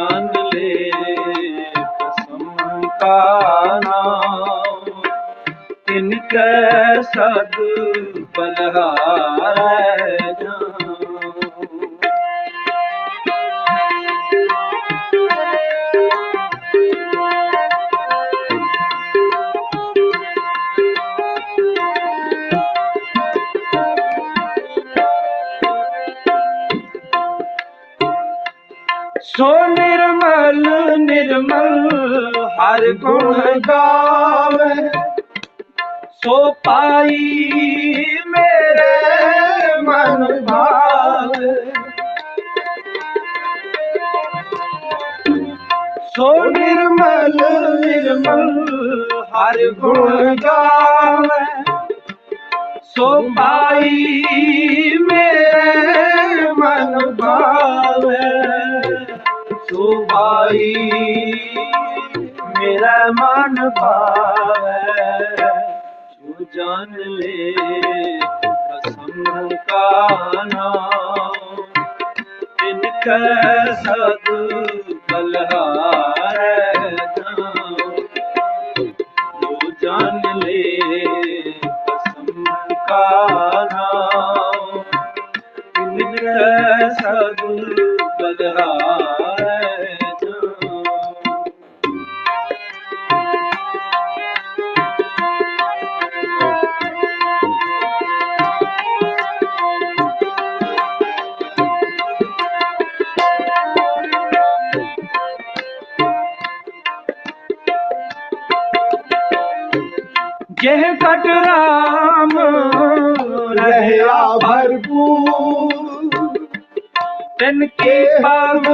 जान ले कसम का नाम, इनके सद बलहार जाऊं। सो निर्मल निर्मल हर गुण गावे, सो पाई मेरे मन भावे। सो निर्मल निर्मल हर गुण गावे, सो पाई मेरे मन भावे। सो पाई मेरा मन भावे, जो जान ले कसम का नाम, इनके सद बलहार जाऊं। जो जान ले कसम का नाम, इनके सद बलहार जाऊं। यह कट राम रहया भरपूर, तिनके पग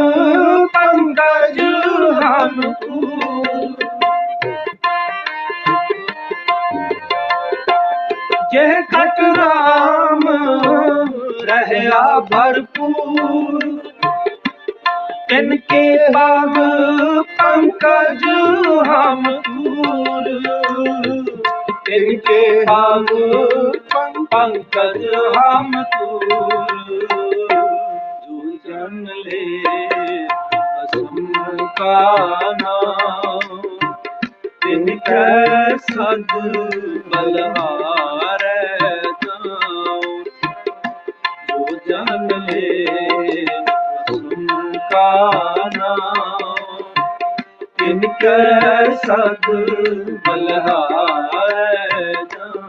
पंकज हमको। यह कट राम रहया भरपूर, तिनके पग पंकज हमको। तिनके पग पंकज हमको। जो जान ले कसम का नाम, तिनके सद बलहार जाऊं। जो जान ले कसम का नाम, तिनके सद बलहार जाऊं।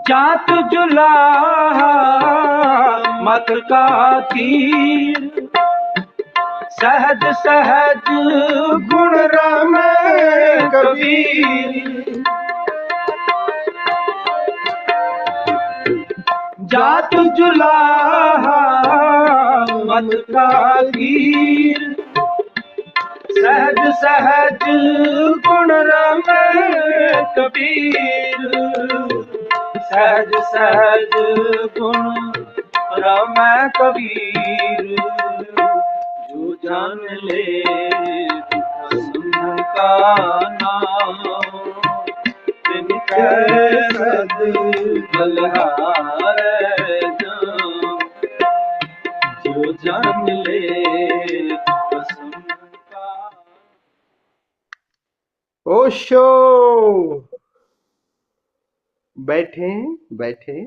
जात जुलाहा मत का तीर, सहज सहज गुण रमे कबीर। जात जुलाहा मत का तीर, सहज सहज गुण रमे कबीर। सहज सहज गुण रमै कबीर। जो जान ले कसम का नाम, तिनके सद बलहार जाऊं। जो जान ले कसम का। ओशो बैठे बैठे।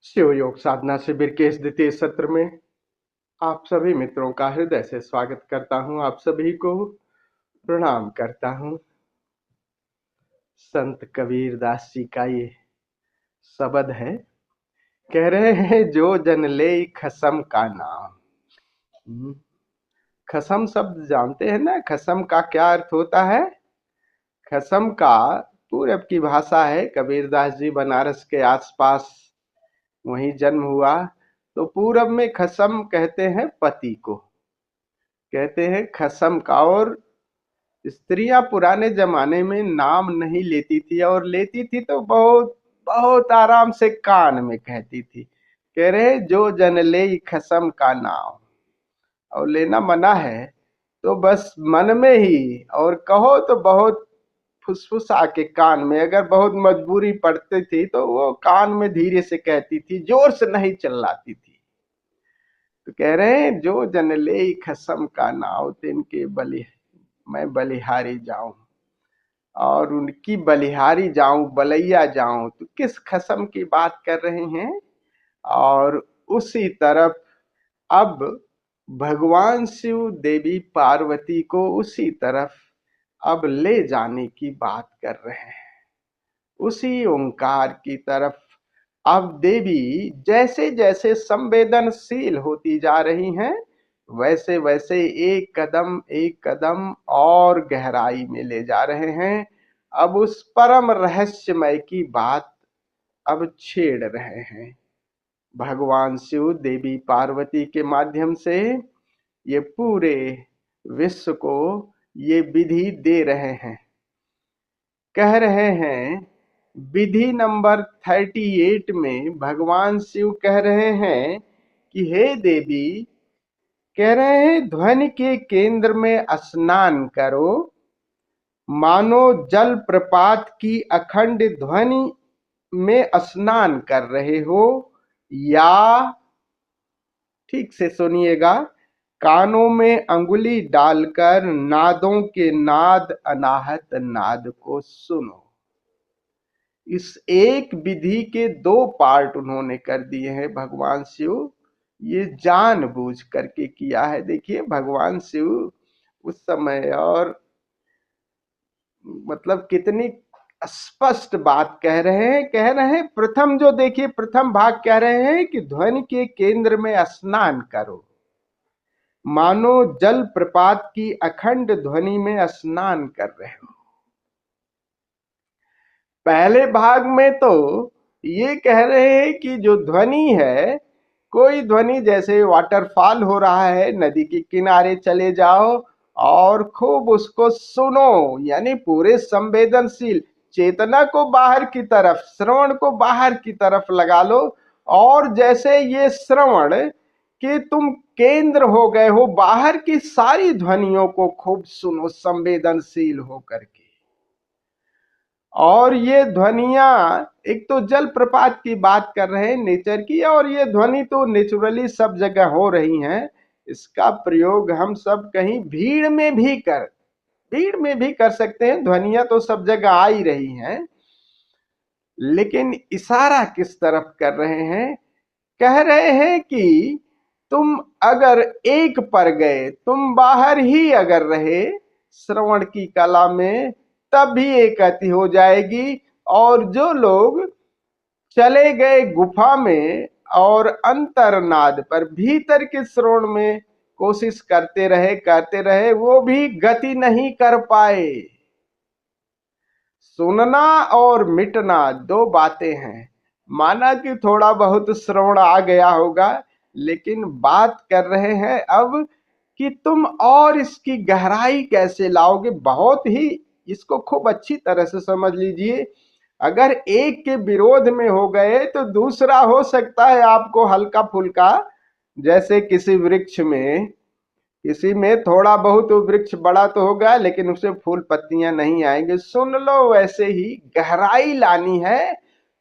शिव योग साधना शिविर के इस द्वितीय सत्र में आप सभी मित्रों का हृदय से स्वागत करता हूं। आप सभी को प्रणाम करता हूं। संत कबीर दास जी का ये शब्द है। कह रहे हैं जो जन ले खसम का नाम। खसम शब्द जानते हैं ना, खसम का क्या अर्थ होता है? खसम का पूरब की भाषा है। कबीरदास जी बनारस के आसपास वहीं जन्म हुआ, तो पूरब में खसम कहते हैं पति को, कहते हैं खसम का। और स्त्रियां पुराने जमाने में नाम नहीं लेती थी, और लेती थी तो बहुत बहुत आराम से कान में कहती थी। कह रहे जो जन ले खसम का नाम, और लेना मना है तो बस मन में ही, और कहो तो बहुत फुसफुस आके कान में। अगर बहुत मजबूरी पड़ती थी तो वो कान में धीरे से कहती थी, जोर से नहीं चिल्लाती थी। तो कह रहे हैं जो जन ले खसम का नाव, तिनके बलि मैं बलिहारी जाऊं, और उनकी बलिहारी जाऊं, बलैया जाऊं। तो किस खसम की बात कर रहे हैं? और उसी तरफ अब भगवान शिव देवी पार्वती को उसी तरफ अब ले जाने की बात कर रहे हैं, उसी ओंकार की तरफ। अब देवी जैसे जैसे संवेदनशील होती जा रही हैं, वैसे वैसे एक कदम और गहराई में ले जा रहे हैं। अब उस परम रहस्यमय की बात अब छेड़ रहे हैं। भगवान शिव देवी पार्वती के माध्यम से ये पूरे विश्व को ये विधि दे रहे हैं। कह रहे हैं विधि नंबर 38 में भगवान शिव कह रहे हैं कि हे देवी, कह रहे हैं ध्वनि के केंद्र में स्नान करो, मानो जल प्रपात की अखंड ध्वनि में स्नान कर रहे हो, या ठीक से सुनिएगा, कानों में अंगुली डालकर नादों के नाद अनाहत नाद को सुनो। इस एक विधि के 2 पार्ट उन्होंने कर दिए हैं भगवान शिव। ये जानबूझ करके किया है। देखिए भगवान शिव उस समय, और मतलब कितनी स्पष्ट बात कह रहे हैं। कह रहे हैं प्रथम जो देखिए, प्रथम भाग कह रहे हैं कि ध्वनि के केंद्र में स्नान करो, मानो जल प्रपात की अखंड ध्वनि में स्नान कर रहे हो। पहले भाग में तो ये कह रहे हैं कि जो ध्वनि है, कोई ध्वनि जैसे वाटरफॉल हो रहा है, नदी के किनारे चले जाओ और खूब उसको सुनो, यानी पूरे संवेदनशील चेतना को बाहर की तरफ, श्रवण को बाहर की तरफ लगा लो। और जैसे ये श्रवण कि तुम केंद्र हो गए हो, बाहर की सारी ध्वनियों को खूब सुनो संवेदनशील होकर के। और ये ध्वनियां, एक तो जल प्रपात की बात कर रहे हैं, नेचर की, और ये ध्वनि तो नेचुरली सब जगह हो रही हैं। इसका प्रयोग हम सब कहीं भीड़ में भी कर सकते हैं। ध्वनियां तो सब जगह आ ही रही हैं, लेकिन इशारा किस तरफ कर रहे हैं? कह रहे हैं कि तुम अगर एक पर गए, तुम बाहर ही अगर रहे श्रवण की कला में, तब भी एक गति हो जाएगी। और जो लोग चले गए गुफा में और अंतरनाद पर भीतर के श्रवण में कोशिश करते रहे, वो भी गति नहीं कर पाए। सुनना और मिटना 2 बातें हैं। माना कि थोड़ा बहुत श्रवण आ गया होगा, लेकिन बात कर रहे हैं अब कि तुम और इसकी गहराई कैसे लाओगे। बहुत ही इसको खूब अच्छी तरह से समझ लीजिए। अगर एक के विरोध में हो गए तो दूसरा हो सकता है आपको हल्का फुल्का, जैसे किसी वृक्ष में, किसी में थोड़ा बहुत वृक्ष बड़ा तो होगा लेकिन उससे फूल पत्तियां नहीं आएंगे। सुन लो, वैसे ही गहराई लानी है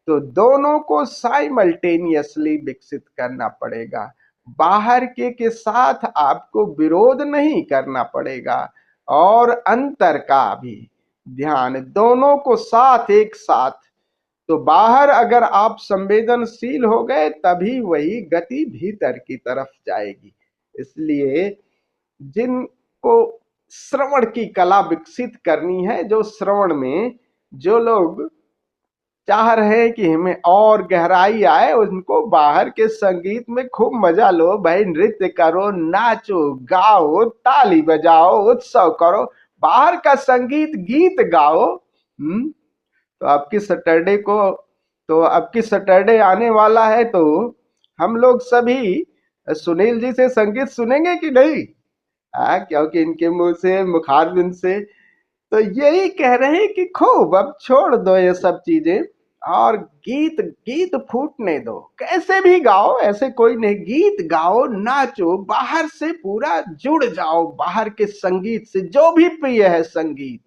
तो दोनों को साइमल्टेनियसली विकसित करना पड़ेगा। बाहर के साथ आपको विरोध नहीं करना पड़ेगा, और अंतर का भी ध्यान, दोनों को साथ एक साथ। तो बाहर अगर आप संवेदनशील हो गए, तभी वही गति भीतर की तरफ जाएगी। इसलिए जिनको श्रवण की कला विकसित करनी है, जो श्रवण में जो लोग चाह रहे हैं कि हमें और गहराई आए, उनको बाहर के संगीत में खूब मजा लो भाई। नृत्य करो, नाचो, गाओ, ताली बजाओ, उत्सव करो, बाहर का संगीत गीत गाओ। तो आपकी सैटरडे आने वाला है, तो हम लोग सभी सुनील जी से संगीत सुनेंगे कि नहीं? क्योंकि इनके मुंह से, मुखारबिंद से तो यही कह रहे हैं कि खूब अब छोड़ दो ये सब चीजें और गीत गीत फूटने दो। कैसे भी गाओ, ऐसे कोई नहीं, गीत गाओ, नाचो, बाहर से पूरा जुड़ जाओ बाहर के संगीत से, जो भी प्रिय है संगीत।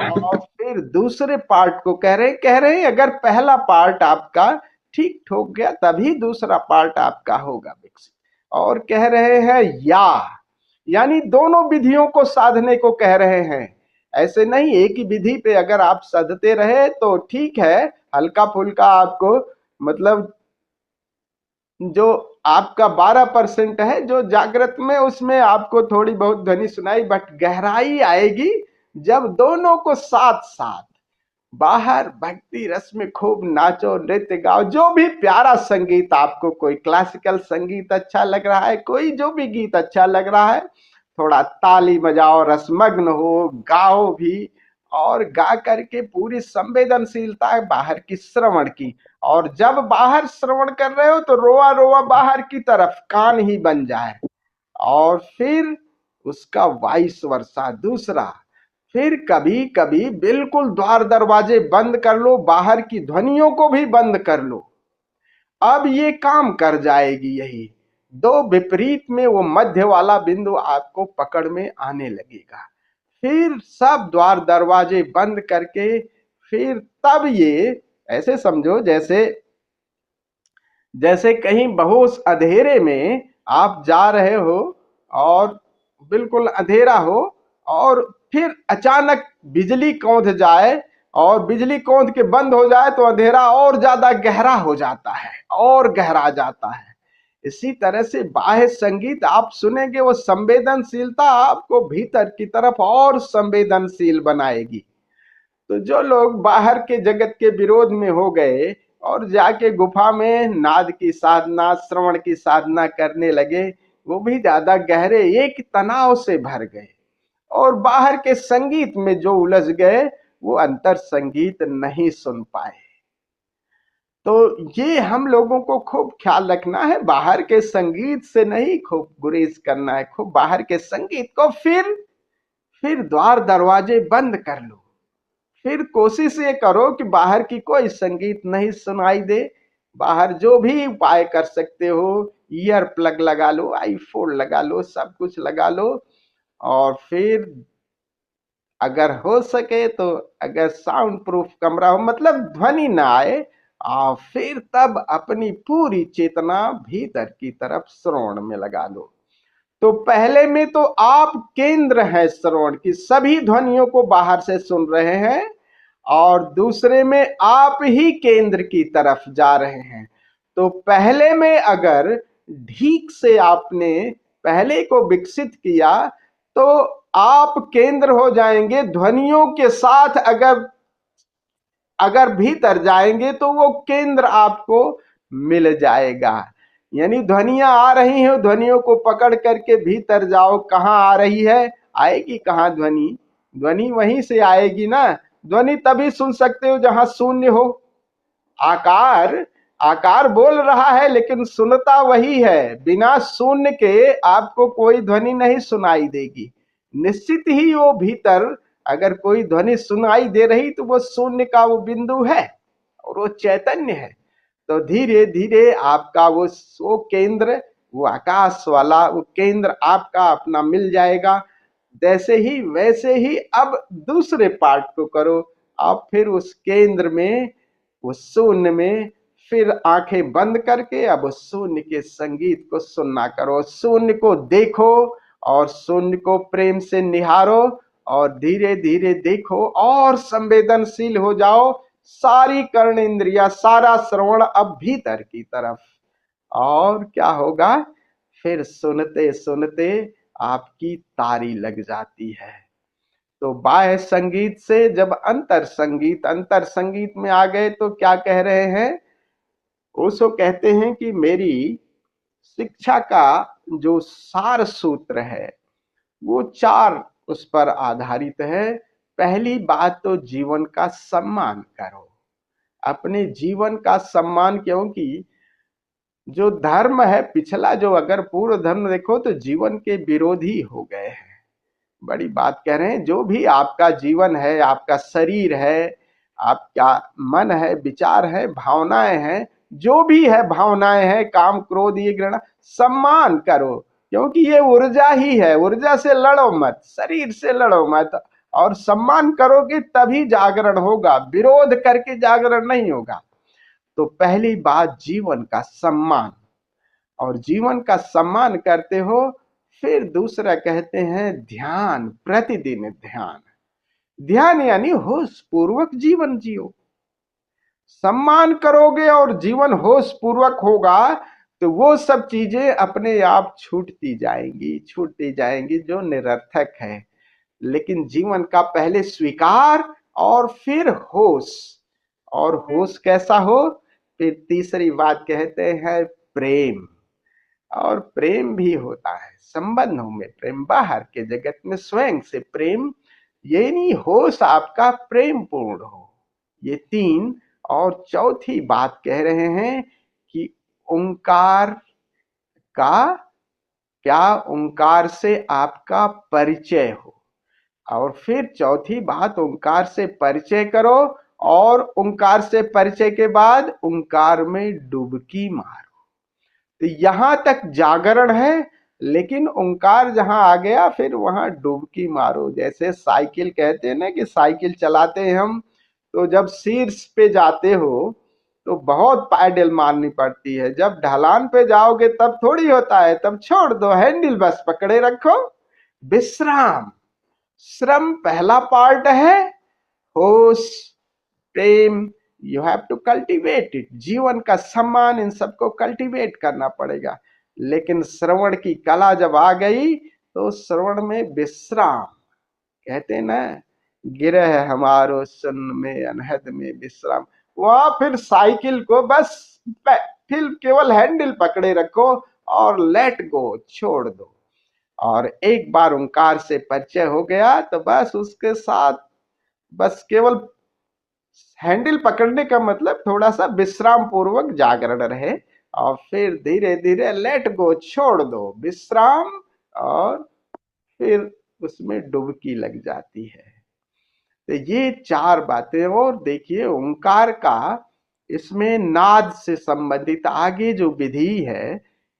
और फिर दूसरे पार्ट को कह रहे हैं अगर पहला पार्ट आपका ठीक ठोक गया तभी दूसरा पार्ट आपका होगा विकसित। और कह रहे हैं यानी दोनों विधियों को साधने को कह रहे हैं। ऐसे नहीं एक ही विधि पे अगर आप साधते रहे तो ठीक है, हल्का फुल्का आपको, मतलब जो आपका 12% है जो जागृत में, उसमें आपको थोड़ी बहुत ध्वनि सुनाई, बट गहराई आएगी जब दोनों को साथ साथ बाहर भक्ति रस में खूब नाचो, नृत्य गाओ, जो भी प्यारा संगीत आपको, कोई क्लासिकल संगीत अच्छा लग रहा है, कोई जो भी गीत अच्छा लग रहा है, थोड़ा ताली बजाओ, रसमग्न हो, गाओ भी। और गा करके पूरी संवेदनशीलता है बाहर की श्रवण की। और जब बाहर श्रवण कर रहे हो तो रोआ रोआ बाहर की तरफ कान ही बन जाए। और फिर उसका वाइस वर्षा दूसरा, फिर कभी कभी बिल्कुल द्वार दरवाजे बंद कर लो, बाहर की ध्वनियों को भी बंद कर लो। अब ये काम कर जाएगी यही दो विपरीत में, वो मध्य वाला बिंदु आपको पकड़ में आने लगेगा। फिर सब द्वार दरवाजे बंद करके, फिर तब ये ऐसे समझो जैसे जैसे कहीं बहुत अंधेरे में आप जा रहे हो और बिल्कुल अंधेरा हो, और फिर अचानक बिजली कौंध जाए, और बिजली कौंध के बंद हो जाए तो अंधेरा और ज्यादा गहरा हो जाता है और गहरा जाता है। इसी तरह से बाह्य संगीत आप सुनेंगे, वो संवेदनशीलता आपको भीतर की तरफ और संवेदनशील बनाएगी। तो जो लोग बाहर के जगत के विरोध में हो गए और जाके गुफा में नाद की साधना, श्रवण की साधना करने लगे, वो भी ज्यादा गहरे एक तनाव से भर गए और बाहर के संगीत में जो उलझ गए वो अंतर संगीत नहीं सुन पाए। तो ये हम लोगों को खूब ख्याल रखना है, बाहर के संगीत से नहीं खूब गुरेज करना है, खूब बाहर के संगीत को फिर द्वार दरवाजे बंद कर लो। फिर कोशिश ये करो कि बाहर की कोई संगीत नहीं सुनाई दे। बाहर जो भी उपाय कर सकते हो, ईयर प्लग लगा लो, आईफोन लगा लो, सब कुछ लगा लो। और फिर अगर हो सके तो अगर साउंड प्रूफ कमरा हो, मतलब ध्वनि ना आए, फिर तब अपनी पूरी चेतना भीतर की तरफ श्रवण में लगा लो। तो पहले में तो आप केंद्र है श्रवण की, सभी ध्वनियों को बाहर से सुन रहे हैं, और दूसरे में आप ही केंद्र की तरफ जा रहे हैं। तो पहले में अगर ठीक से आपने पहले को विकसित किया तो आप केंद्र हो जाएंगे ध्वनियों के साथ। अगर भीतर जाएंगे तो वो केंद्र आपको मिल जाएगा। यानी ध्वनियां आ रही हैं, ध्वनियों को पकड़ करके भीतर जाओ, कहाँ आ रही है, आएगी कहाँ ध्वनि? ध्वनि वहीं से आएगी ना। ध्वनि तभी सुन सकते हो जहां शून्य हो। आकार आकार बोल रहा है लेकिन सुनता वही है। बिना शून्य के आपको कोई ध्वनि नहीं सुनाई देगी। निश्चित ही वो भीतर अगर कोई ध्वनि सुनाई दे रही तो वो शून्य का वो बिंदु है और वो चैतन्य है। तो धीरे धीरे आपका वो केंद्र, वो आकाश वाला वो केंद्र आपका अपना मिल जाएगा। जैसे ही वैसे ही अब दूसरे पार्ट को करो। आप फिर उस केंद्र में, उस शून्य में, फिर आंखें बंद करके अब उस शून्य के संगीत को सुनना करो। शून्य को देखो और शून्य को प्रेम से निहारो और धीरे धीरे देखो और संवेदनशील हो जाओ। सारी कर्ण इंद्रिया, सारा श्रवण अब भीतर की तरफ। और क्या होगा, फिर सुनते सुनते आपकी तारी लग जाती है। तो बाह्य संगीत से जब अंतर संगीत में आ गए तो क्या कह रहे हैं? ओशो कहते हैं कि मेरी शिक्षा का जो सार सूत्र है वो 4 उस पर आधारित है। पहली बात तो जीवन का सम्मान करो, अपने जीवन का सम्मान, क्योंकि जो धर्म है पिछला, जो अगर पूर्व धर्म देखो तो जीवन के विरोधी हो गए हैं। बड़ी बात कह रहे हैं। जो भी आपका जीवन है, आपका शरीर है, आपका मन है, विचार है, भावनाएं हैं, जो भी है भावनाएं हैं, काम क्रोध ये घृणा, सम्मान करो, क्योंकि ये ऊर्जा ही है। ऊर्जा से लड़ो मत, शरीर से लड़ो मत, और सम्मान करोगे तभी जागरण होगा, विरोध करके जागरण नहीं होगा। तो पहली बात जीवन का सम्मान, और जीवन का सम्मान करते हो। फिर दूसरा कहते हैं ध्यान, प्रतिदिन ध्यान। ध्यान यानी होश पूर्वक जीवन जियो। सम्मान करोगे और जीवन होश पूर्वक होगा तो वो सब चीजें अपने आप छूटती जाएंगी जो निरर्थक है। लेकिन जीवन का पहले स्वीकार और फिर होश। और होश कैसा हो? फिर तीसरी बात कहते हैं प्रेम। और प्रेम भी होता है संबंधों में प्रेम, बाहर के जगत में स्वयं से प्रेम, ये नहीं होश आपका प्रेम पूर्ण हो। ये 3। और चौथी बात कह रहे हैं कि ओंकार का क्या, ओंकार से आपका परिचय हो। और फिर चौथी बात, ओंकार से परिचय करो, और ओंकार से परिचय के बाद ओंकार में डुबकी मारो। तो यहां तक जागरण है, लेकिन ओंकार जहां आ गया फिर वहां डुबकी मारो। जैसे साइकिल कहते हैं ना कि साइकिल चलाते हैं हम, तो जब शीर्ष पे जाते हो तो बहुत पैडल मारनी पड़ती है, जब ढलान पे जाओगे तब थोड़ी होता है, तब छोड़ दो, हैंडल बस पकड़े रखो। विश्राम, श्रम पहला पार्ट है, होश, प्रेम, you have to cultivate it. जीवन का सम्मान, इन सबको कल्टीवेट करना पड़ेगा। लेकिन श्रवण की कला जब आ गई तो श्रवण में विश्राम, कहते ना, गिरह हमारो सुन में अनहद में विश्राम। वहां फिर साइकिल को बस फिर केवल हैंडल पकड़े रखो और लेट गो, छोड़ दो। और एक बार ओंकार से परिचय हो गया तो बस उसके साथ बस केवल हैंडल पकड़ने का मतलब थोड़ा सा विश्राम पूर्वक जागरण रहे, और फिर धीरे धीरे लेट गो, छोड़ दो, विश्राम, और फिर उसमें डुबकी लग जाती है। तो ये 4 बातें। और देखिए ओंकार का इसमें नाद से संबंधित आगे जो विधि है,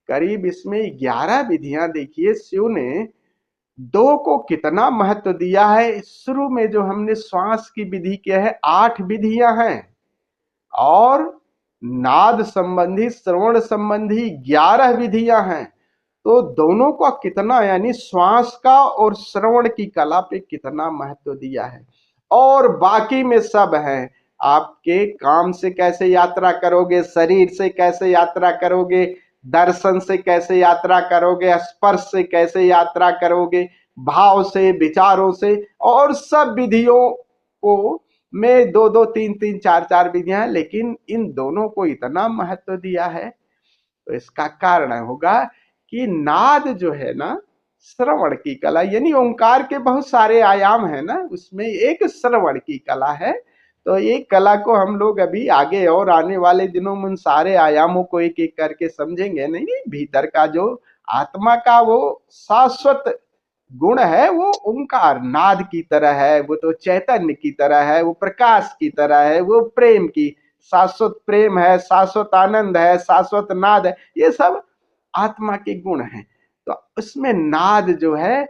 करीब इसमें 11 विधियां। देखिए शिव ने 2 को कितना महत्व दिया है। शुरू में जो हमने श्वास की विधि किया है, 8 विधियां हैं, और नाद संबंधी, श्रवण संबंधी 11 विधियां हैं। तो दोनों का कितना, यानी श्वास का और श्रवण की कला पे कितना महत्व दिया है। और बाकी में सब है, आपके काम से कैसे यात्रा करोगे, शरीर से कैसे यात्रा करोगे, दर्शन से कैसे यात्रा करोगे, स्पर्श से कैसे यात्रा करोगे, भाव से, विचारों से, और सब विधियों को में 2-2, 3-3, 4-4 विधियां हैं, लेकिन इन दोनों को इतना महत्व दिया है। तो इसका कारण होगा कि नाद जो है ना, श्रवण की कला, यानी ओंकार के बहुत सारे आयाम है ना, उसमें एक श्रवण की कला है। तो ये कला को हम लोग अभी आगे और आने वाले दिनों में उन सारे आयामों को एक एक करके समझेंगे। नहीं, भीतर का जो आत्मा का वो शाश्वत गुण है, वो ओंकार नाद की तरह है, वो तो चैतन्य की तरह है, वो प्रकाश की तरह है, वो प्रेम की, शाश्वत प्रेम है, शाश्वत आनंद है, शाश्वत नाद है, ये सब आत्मा के गुण हैं। तो उसमें नाद जो है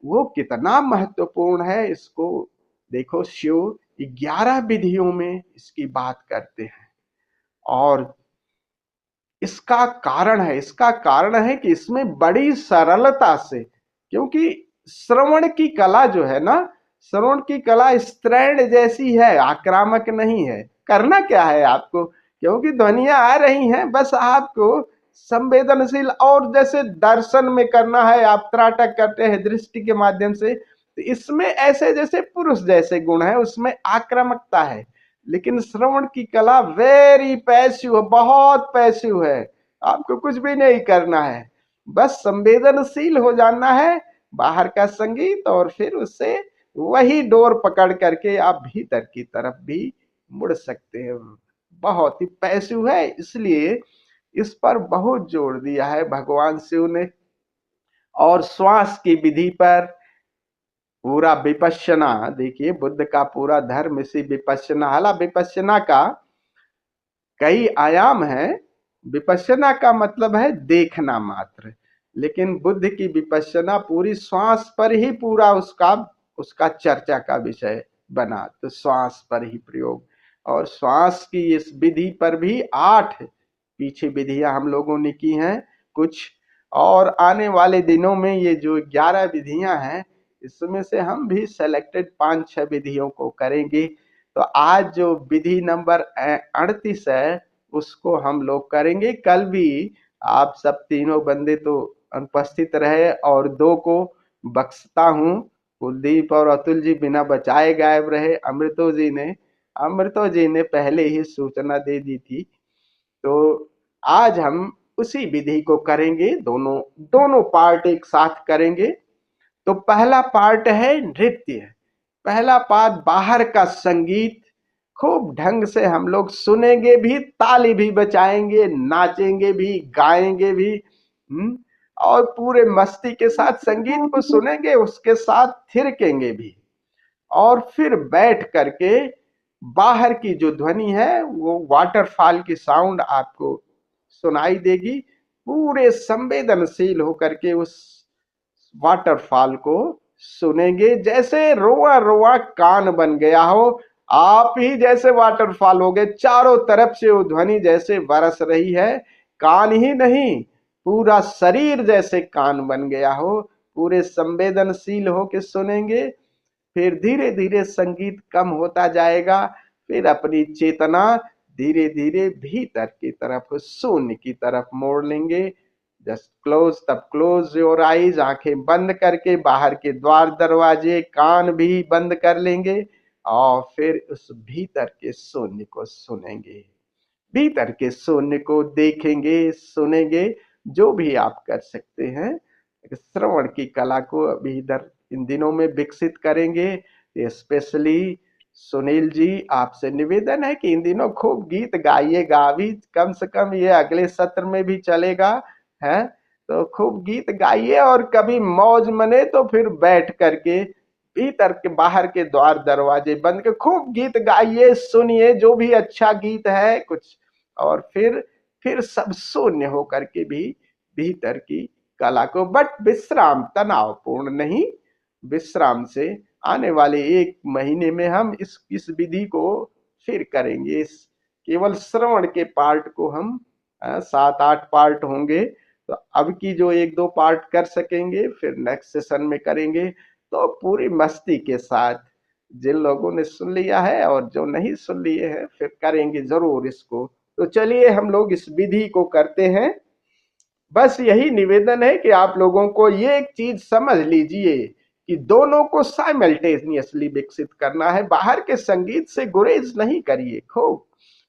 वो कितना महत्वपूर्ण है, इसको देखो शिव 11 विधियों में इसकी बात करते हैं। और इसका कारण है कि इसमें बड़ी सरलता से, क्योंकि श्रवण की कला जो है ना, श्रवण की कला स्त्रैण जैसी है, आक्रामक नहीं है। करना क्या है आपको, क्योंकि ध्वनियां आ रही हैं, बस आपको संवेदनशील, और जैसे दर्शन में करना है, आप त्राटक करते हैं दृष्टि के माध्यम से, तो इसमें ऐसे जैसे पुरुष जैसे गुण है, उसमें आक्रामकता है, लेकिन श्रवण की कला वेरी पैसिव, बहुत पैसिव है। आपको कुछ भी नहीं करना है, बस संवेदनशील हो जाना है बाहर का संगीत, और फिर उससे वही डोर पकड़ करके आप भीतर की तरफ भी मुड़ सकते हैं। बहुत ही पैसिव है, इसलिए इस पर बहुत जोर दिया है भगवान शिव ने। और श्वास की विधि पर पूरा विपश्यना, देखिए बुद्ध का पूरा धर्म इसी विपश्यना, हालांकि विपश्यना का कई आयाम है। विपश्यना का मतलब है देखना मात्र, लेकिन बुद्ध की विपश्यना पूरी श्वास पर ही पूरा उसका चर्चा का विषय बना। तो श्वास पर ही प्रयोग, और श्वास की इस विधि पर भी 8 पीछे विधियां हम लोगों ने की हैं कुछ, और आने वाले दिनों में ये जो 11 विधियां हैं, इसमें से हम भी सेलेक्टेड 5-6 विधियों को करेंगे। तो आज जो विधि नंबर 38 है उसको हम लोग करेंगे। कल भी आप सब तीनों बंदे तो अनुपस्थित रहे, और 2 को बख्शता हूँ, कुलदीप और अतुल जी बिना बचाए गायब रहे। अमृतो जी ने पहले ही सूचना दे दी थी। तो आज हम उसी विधि को करेंगे, दोनों पार्ट एक साथ करेंगे। तो पहला पार्ट है नृत्य। पहला पार्ट बाहर का संगीत खूब ढंग से हम लोग सुनेंगे भी, ताली भी बजाएंगे, नाचेंगे भी, गाएंगे भी, और पूरे मस्ती के साथ संगीत को सुनेंगे, उसके साथ थिरकेंगे भी। और फिर बैठ करके बाहर की जो ध्वनि है वो वाटरफॉल की साउंड आपको सुनाई देगी। पूरे संवेदनशील होकर के उस वाटरफॉल को सुनेंगे, जैसे रोआ रोआ कान बन गया हो। आप ही जैसे वाटरफॉल हो गए, चारों तरफ से वो ध्वनि जैसे बरस रही है, कान ही नहीं पूरा शरीर जैसे कान बन गया हो। पूरे संवेदनशील हो के सुनेंगे। फिर धीरे धीरे संगीत कम होता जाएगा, फिर अपनी चेतना धीरे धीरे भीतर की तरफ, शून्य की तरफ मोड़ लेंगे। जस्ट क्लोज योर आईज, आंखें बंद करके बाहर के द्वार दरवाजे कान भी बंद कर लेंगे, और फिर उस भीतर के शून्य को सुनेंगे, भीतर के शून्य को देखेंगे, सुनेंगे, जो भी आप कर सकते हैं। श्रवण की कला को अभी इधर इन दिनों में विकसित करेंगे। स्पेशली सुनील जी, आपसे निवेदन है कि इन दिनों खूब गीत गाइएगा, अभी कम से कम ये अगले सत्र में भी चलेगा है, तो खूब गीत गाइए, और कभी मौज मने तो फिर बैठ करके भीतर के बाहर के द्वार दरवाजे बंद के खूब गीत गाइए, सुनिए जो भी अच्छा गीत है कुछ, और फिर सब शून्य होकर के भी भीतर की कला को, बट विश्राम, तनावपूर्ण नहीं, विश्राम से आने वाले 1 महीने में हम इस विधि को फिर करेंगे। इस केवल श्रवण के पार्ट को हम 7-8 पार्ट होंगे, तो अब की जो 1-2 पार्ट कर सकेंगे फिर नेक्स्ट सेशन में करेंगे। तो पूरी मस्ती के साथ जिन लोगों ने सुन लिया है और जो नहीं सुन लिए हैं फिर करेंगे जरूर इसको। तो चलिए हम लोग इस विधि को करते हैं। बस यही निवेदन है कि आप लोगों को ये एक चीज समझ लीजिए कि दोनों को साइमल्टेनियसली विकसित करना है। बाहर के संगीत से गुरेज नहीं करिए, खूब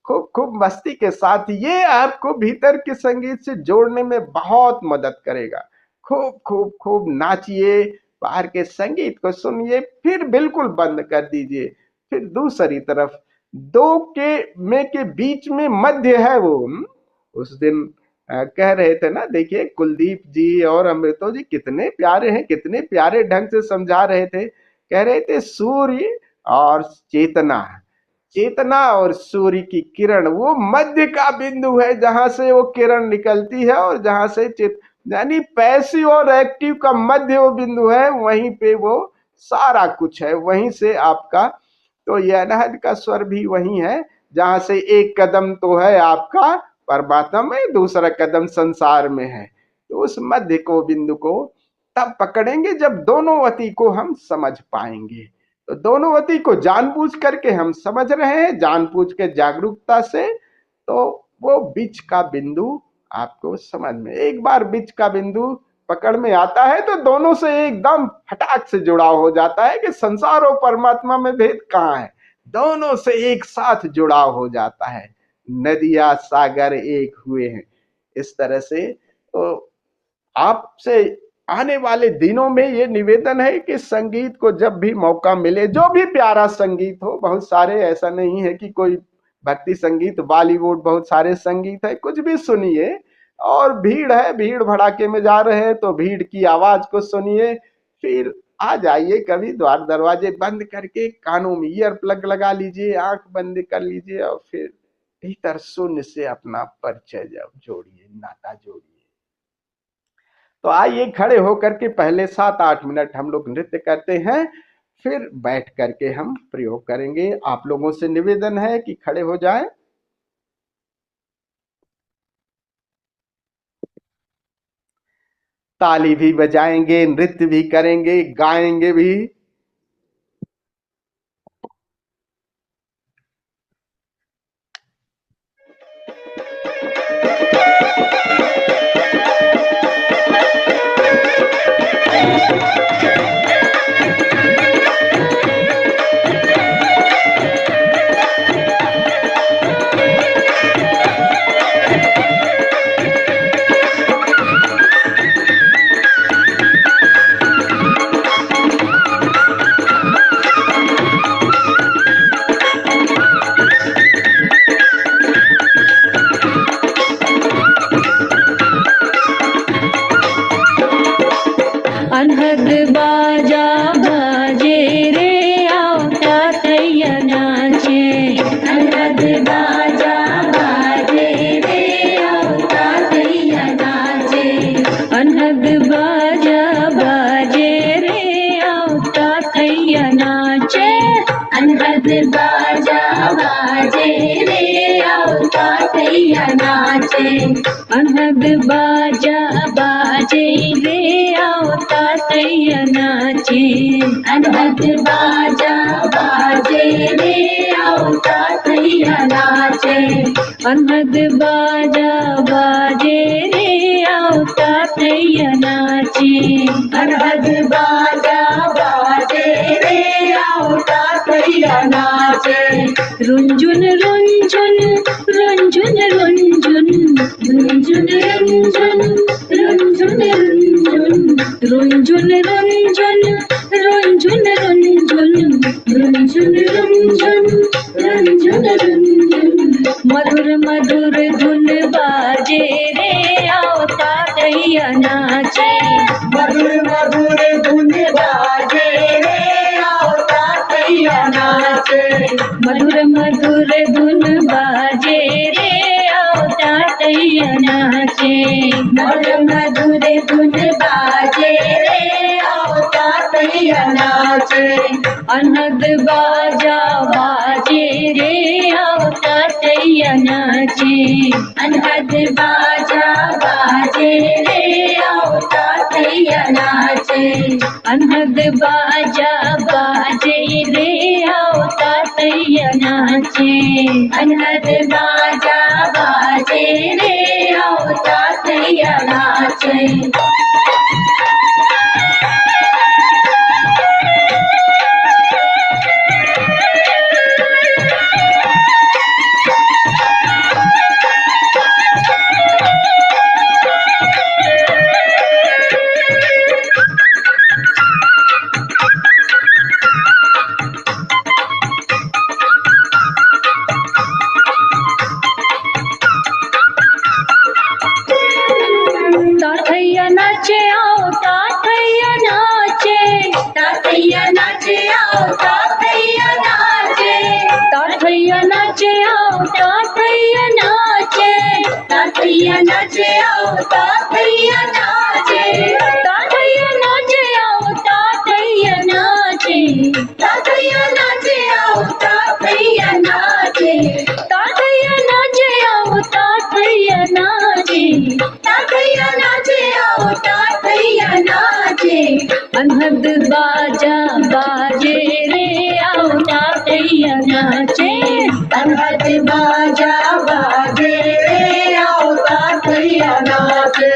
खूब खूब मस्ती के साथ, ये आपको भीतर के संगीत से जोड़ने में बहुत मदद करेगा। खूब खूब खूब नाचिए, बाहर के संगीत को सुनिए, फिर बिल्कुल बंद कर दीजिए। फिर दूसरी तरफ 2 के बीच में मध्य है वो। उस दिन कह रहे थे ना, देखिए कुलदीप जी और अमृतो जी कितने प्यारे हैं, कितने प्यारे ढंग से समझा रहे थे। कह रहे थे सूर्य और चेतना, चेतना और सूर्य की किरण वो मध्य का बिंदु है, जहां से वो किरण निकलती है, और जहां से यानी पैसिव और एक्टिव का मध्य वो बिंदु है, वहीं पे वो सारा कुछ है, वहीं से आपका। तो ये अनहद का स्वर भी वही है, जहां से एक कदम तो है आपका परमात्मा में, दूसरा कदम संसार में है। तो उस मध्य को बिंदु को तब पकड़ेंगे जब दोनों वती को हम समझ पाएंगे। तो दोनों वती को जानबूझ करके हम समझ रहे हैं, जानबूझ के जागरूकता से, तो वो बीच का बिंदु आपको समझ में, एक बार बीच का बिंदु पकड़ में आता है तो दोनों से एकदम फटाक से जुड़ाव हो जाता है कि संसार और परमात्मा में भेद कहाँ है, दोनों से एक साथ जुड़ाव हो जाता है। नदिया सागर एक हुए हैं। इस तरह से तो आपसे आने वाले दिनों में ये निवेदन है कि संगीत को जब भी मौका मिले, जो भी प्यारा संगीत हो, बहुत सारे, ऐसा नहीं है कि कोई भक्ति संगीत, बॉलीवुड, बहुत सारे संगीत है, कुछ भी सुनिए। और भीड़ है, भीड़ भड़ाके में जा रहे हैं तो भीड़ की आवाज को सुनिए, फिर आ जाइए कभी द्वार दरवाजे बंद करके, कानों में ईयर प्लग लगा लीजिए, आंख बंद कर लीजिए और फिर भीतर शून्य से अपना परिचय जब जोड़िए, नाता जोड़िए। तो आइए खड़े होकर के पहले 7-8 मिनट हम लोग नृत्य करते हैं, फिर बैठ करके हम प्रयोग करेंगे। आप लोगों से निवेदन है कि खड़े हो जाएं। ताली भी बजाएंगे, नृत्य भी करेंगे, गाएंगे भी। अनहद बाजा बाजे रे आवता तैया नाचे, अनहद बाजा बाजे रे आवता तैया नाचे, अनहद बाजा बाजे रे आवता तैया नाचे, अनहद बाजा बाजे रे आवता तैया नाचे, अनहद बाजा बाजे रे आवता तैया नाचे, अनहद बाजा बाजे रे आवता तैया नाचे, अनहद बाजा बाजे रे आवता तैया नाचे, अनहद बाजा बाजे रे आवता तैया नाचे, रुंझुन रुंझुन रुंझुन रुंझुन रुंझुन रुंझुन रुंझुन रुंझुन रुंझुन रुंझुन रुंझुन रुंझुन रुंझुन रुंझुन रुंझुन, मधुर मधुर धुन बाजे रे आवता तैया नाचे, मधुर मधुर धुन बाजे रे आवता तैया नाचे, मधुर मधुर धुन बाजे रे आवता तैया नाचे, मधुर मधुर धुन बाजे रे आवता तैया नाचे, अनहद बाजा बाजे रे आवता तैया नाचे, अनहद बाजा बाजे रे आवता तैया नाचे, अनहद बाजा बाजे रे आवता तैया नाचे, अनहद बाजा बाजे रे आवता तैया नाचे। ताथैया नाचे आओ, ताथैया नाचे, ताथैया नाचे आओ, ताथैया नाचे, ताथैया नाचे आओ, ताथैया नाचे, ताथैया नाचे आओ, ताथैया नाचे, ताथैया नाचे आओ, ताथैया नाचे, ताथैया नाचे आओ, ताथैया नाचे, ताथैया नाचे आओ, ताथैया नाचे, ताथैया नाचे आओ, ताथैया नाचे, अनहद बाजा बाजे रे आओ, ताथैया नाचे, अनहद बाजा बाजे रे आओ, ताथैया थैया नाचे।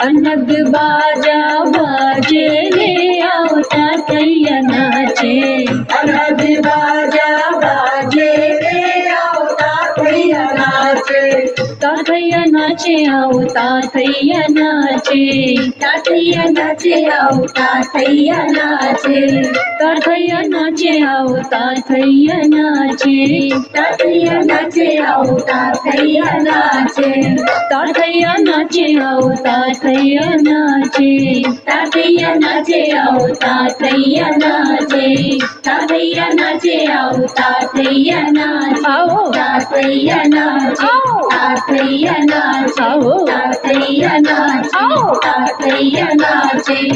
अनहद बाजा बाजे रे आवता थैया नाचे। अनहद बाजा बाजे रे आवता थैया नाचे। ताथैया नाचे आवता थैया नाचे। ताथैया नाचे आवता थैया नाचे। ताथैया नाचे आवता थैया नाचे। ताथैया नाचे आवता थैया नाचे। ताथैया नाचे आवता थैया नाचे। ताथैया नाचे आवता थैया नाचे। ताथैया नाचे आवता थैया नाचे। आओ ताथैया नाचे। आओ ताथैया नाचे। आओ ताथैया नाचे। आओ ताथैया नाचे।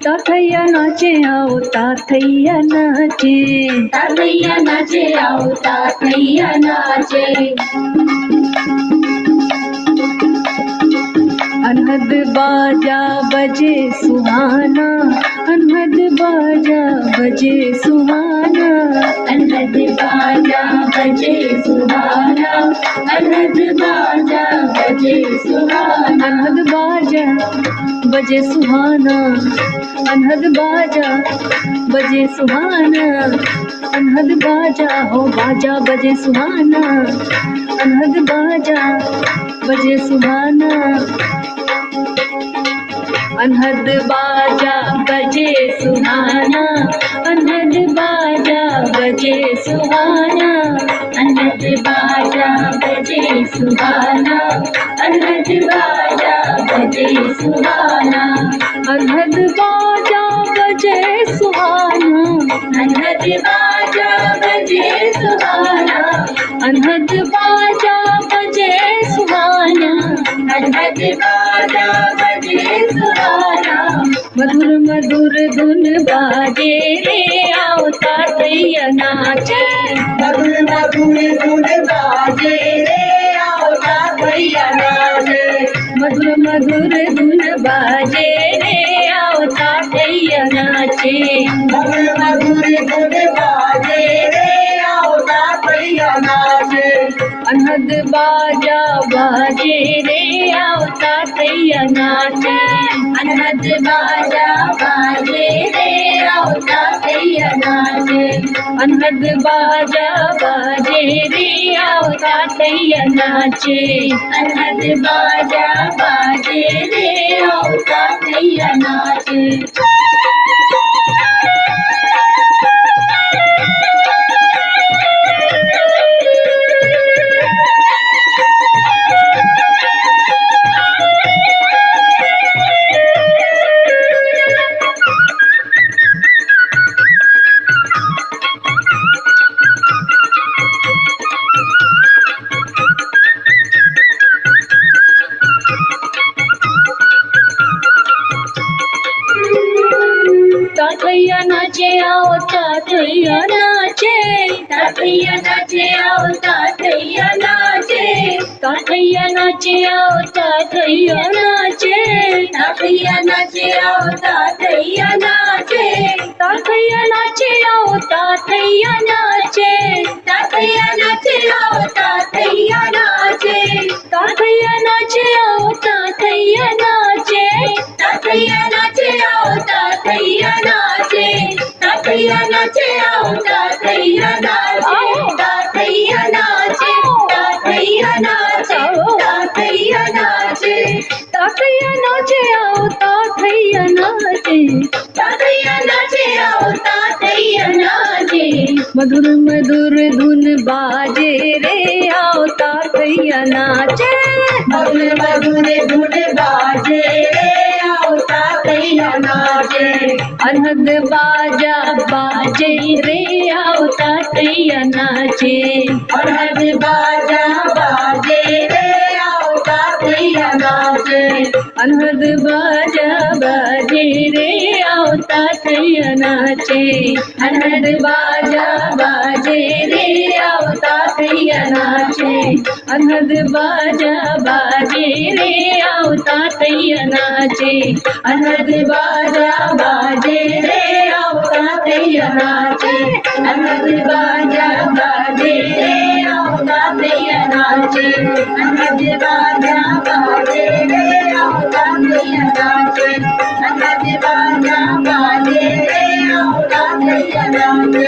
ताथैया नाचे आवता थैया नाचे। ताथैया नाचे आवता थैया नाचे। अनहद बाजा बजे सुहाना। अनहद बाजा बजे सुहाना। अनहद बाजा बजे सुहाना। अनहद बाजा बजे सुहाना। अनहद बाजा बजे सुहाना। अनहद बाजा बजे सुहाना। अनहद बाजा हो बाजा बजे सुहाना। अनहद बाजा बजे सुहाना। अनहद बाजा बजे सुहाना। अनहद बाजा बजे सुहाना। अनहद बाजा बजे सुहाना। अनहद बाजा बजे सुहाना। अनहद बाजा बजे सुहाना। अनहद बाजा बजे सुहाना। अनहद बाजा बजे सुहाना। अनहद बाजा बजे सुहाना। मधुर मधुर धुन बाजे रे आवता थैया नाचे। मधुर मधुर धुन बाजे रे आवता थैया नाचे। मधुर मधुर धुन बाजे रे आवता थैया नाचे। मधुर मधुर धुन बाजे रे आवता थैया नाचे। अनहद बाजा बाजे रे आवता थैया नाचे। अनहद बाजा बाजे रे आवता थैया नाचे। अनहद बाजा बाजे रे आवता थैया नाचे। अनहद बाजा बाजे रे आवता थैया नाचे। ताथैया नाचे आवता थैया नाचे। ताथैया नाचे आवता थैया नाचे। ताथैया नाचे आवता थैया नाचे। ताथैया नाचे आवता थैया नाचे। ताथैया नाचे आवता थैया नाचे। ताथैया नाचे आवता थैया नाचे। ताथैया नाचे आवता थैया नाचे। ताथैया नाचे आवता थैया नाचे। ताथैया नाचे आवता थैया नाचे। ताथैया नाचे। ताथैया नाचे। ताथैया नाचे। ताथैया नाचे आवता थैया नाचे। ताथैया नाचे आवता थैया नाचे। मधुर मधुर धुन बाजे रे आवता थैया नाचे। मधुर मधुर धुन बाजे रे आवता थैया नाचे। अनहद बाजा बाजे रे आवता थैया नाचे। अनहद बाजा बाजे रे आवता थैया नाचे। अनहद बाजा बाजे रे आवता थैया नाचे। अनहद बाजा बाजे रे आवता थैया नाचे। अनहद बाजा बाजे रे आवता थैया नाचे। अनहद बाजा बाजे रे आवता थैया नाचे। अनहद बाजा बाजे रे आवता थैया नाचे। नाचे अनहद बाजा बाजे रे औता भैया नाचे अनहद बाजा बाजे रे औता भैया नाचे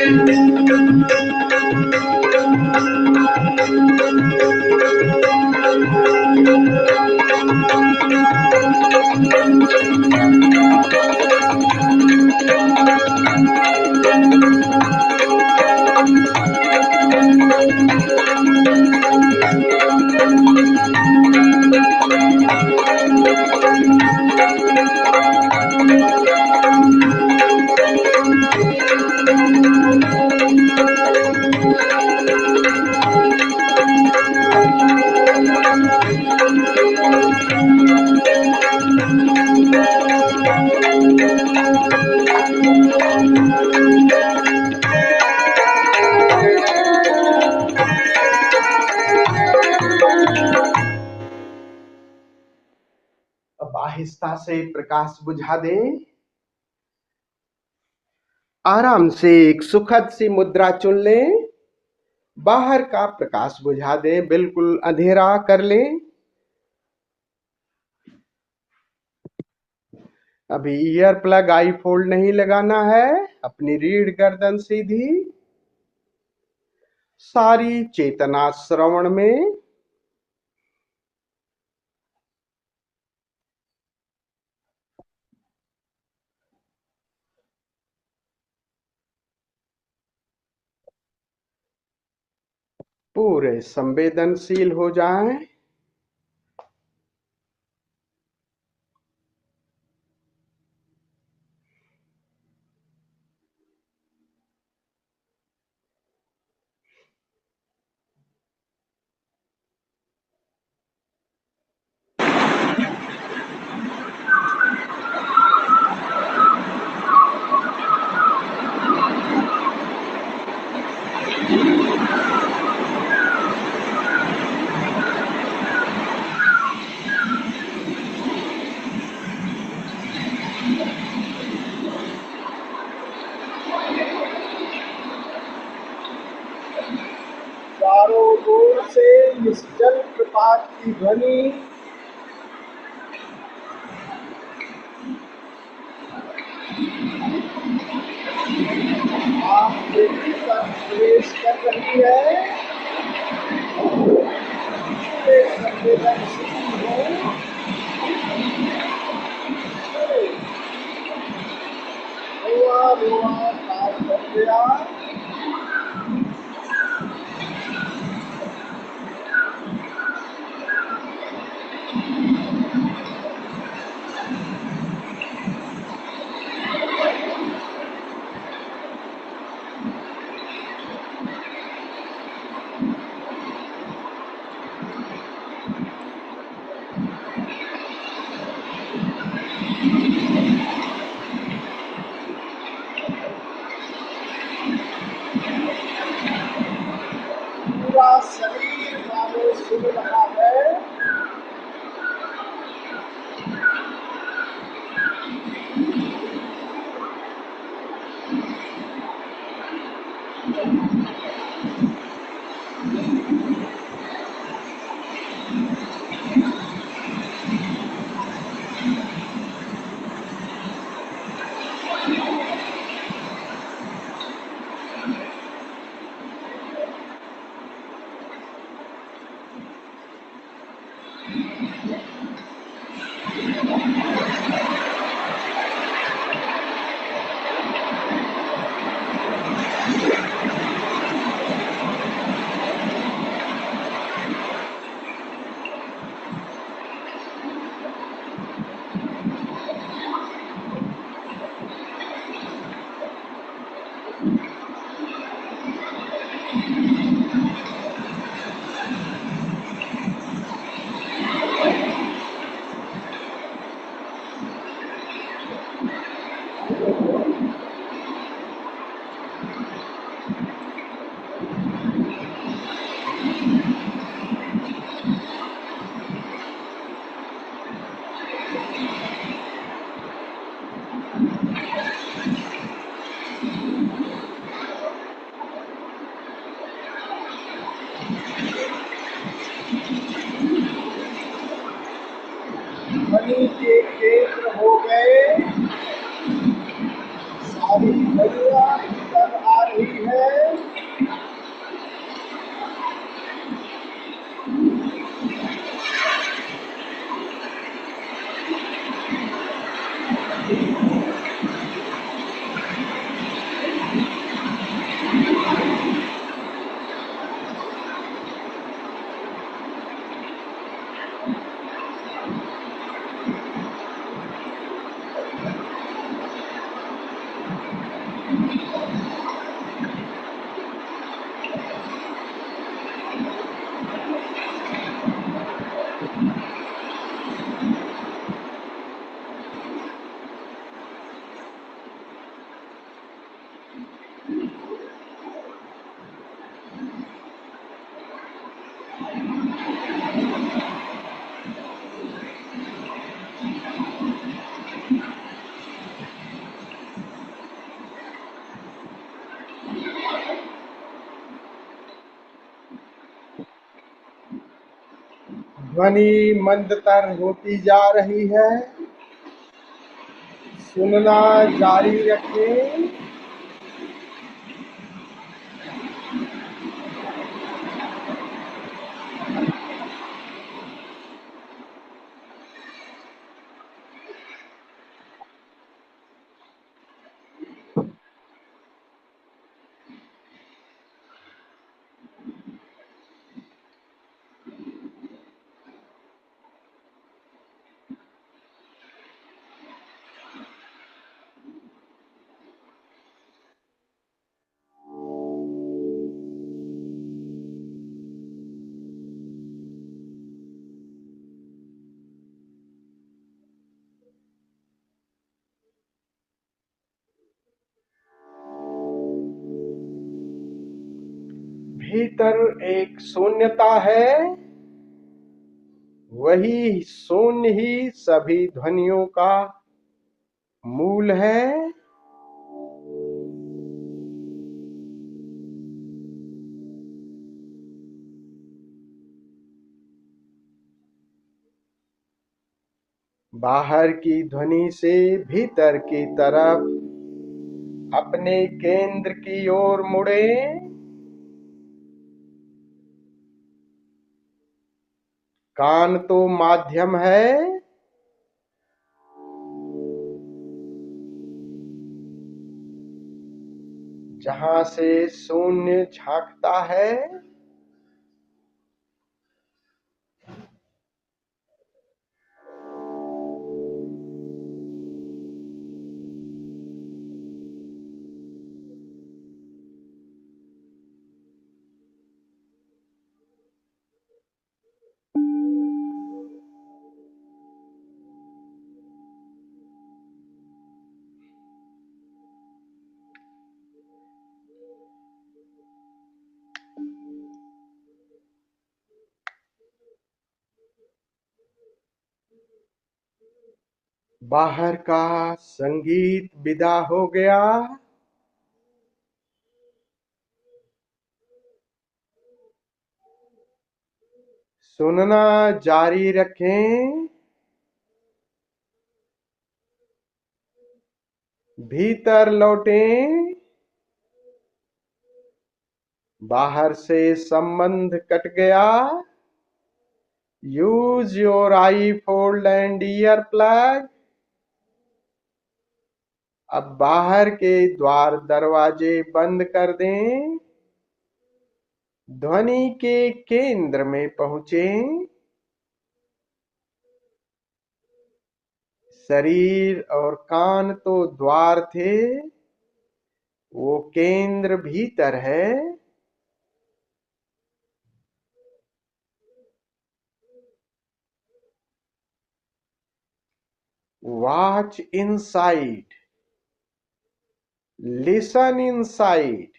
अब आहिस्ता से प्रकाश बुझा दें। आराम से एक सुखद सी मुद्रा चुन लें। बाहर का प्रकाश बुझा दें, बिल्कुल अंधेरा कर लें। अभी ईयर प्लग आई फोल्ड नहीं लगाना है। अपनी रीढ़ गर्दन सीधी, सारी चेतना श्रवण में। पूरे संवेदनशील हो जाएं। चारों ओर से इस जलप्रपात की ध्वनि आपके भीतर प्रवेश कर रही है। पूरे संवेदनशील हो। रोआ रोआ पार कर गया। पूरा शरीर मानो सुन रहा है। ध्वनि के केंद्र हो गए, सारी ध्वनियां भीतर आ रही है। ध्वनि मंदतर होती जा रही है। सुनना जारी रखें। भीतर एक शून्यता है, वही शून्य ही सभी ध्वनियों का मूल है। बाहर की ध्वनि से भीतर की तरफ अपने केंद्र की ओर मुड़ें। कान तो माध्यम है, जहां से शून्य झांकता है। बाहर का संगीत विदा हो गया। सुनना जारी रखें। भीतर लौटें। बाहर से संबंध कट गया। Use your I fold and ear plug. अब बाहर के द्वार दरवाजे बंद कर दें। ध्वनि के केंद्र में पहुंचें। शरीर और कान तो द्वार थे, वो केंद्र भीतर है। Watch inside, listen inside.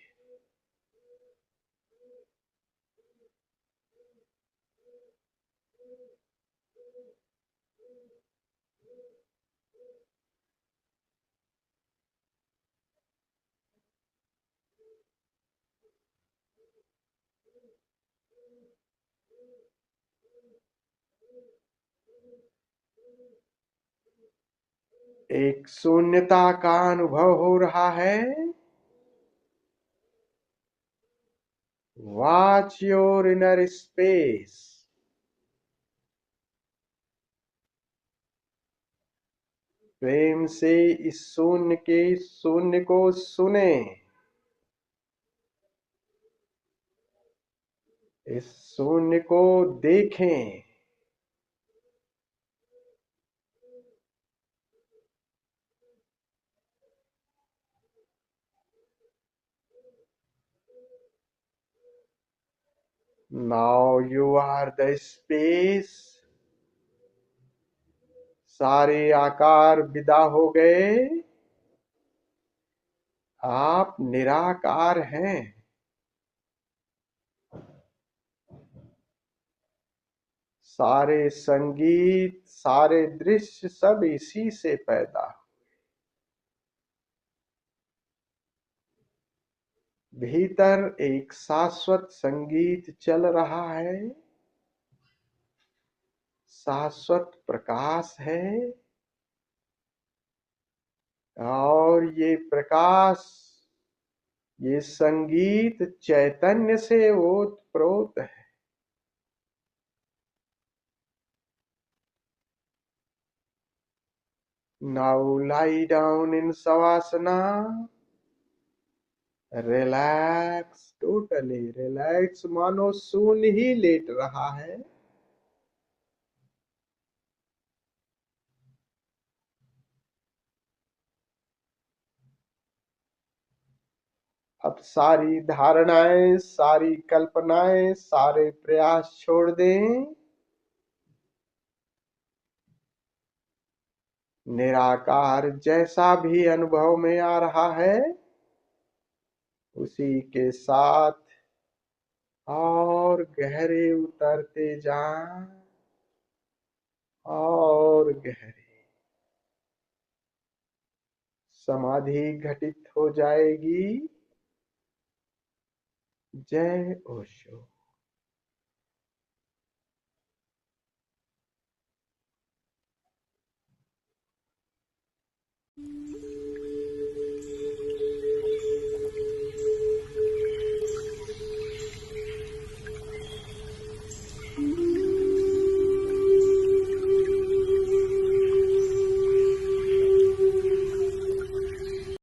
एक शून्यता का अनुभव हो रहा है। Watch your inner space. प्रेम से इस शून्य को सुने। इस शून्य को देखें। Now you are the space। सारे आकार विदा हो गए। आप निराकार हैं। सारे संगीत, सारे दृश्य सब इसी से पैदा। भीतर एक शाश्वत संगीत चल रहा है। शाश्वत प्रकाश है। और ये प्रकाश, ये संगीत चैतन्य से ओतप्रोत है। Now lie down in savasana। Relax, totally relax, मानो शून्य ही लेट रहा है। अब सारी धारणाएं, सारी कल्पनाएं, सारे प्रयास छोड़ दें। निराकार जैसा भी अनुभव में आ रहा है, उसी के साथ और गहरे उतरते जाएं। और गहरे समाधि घटित हो जाएगी। जय ओशो।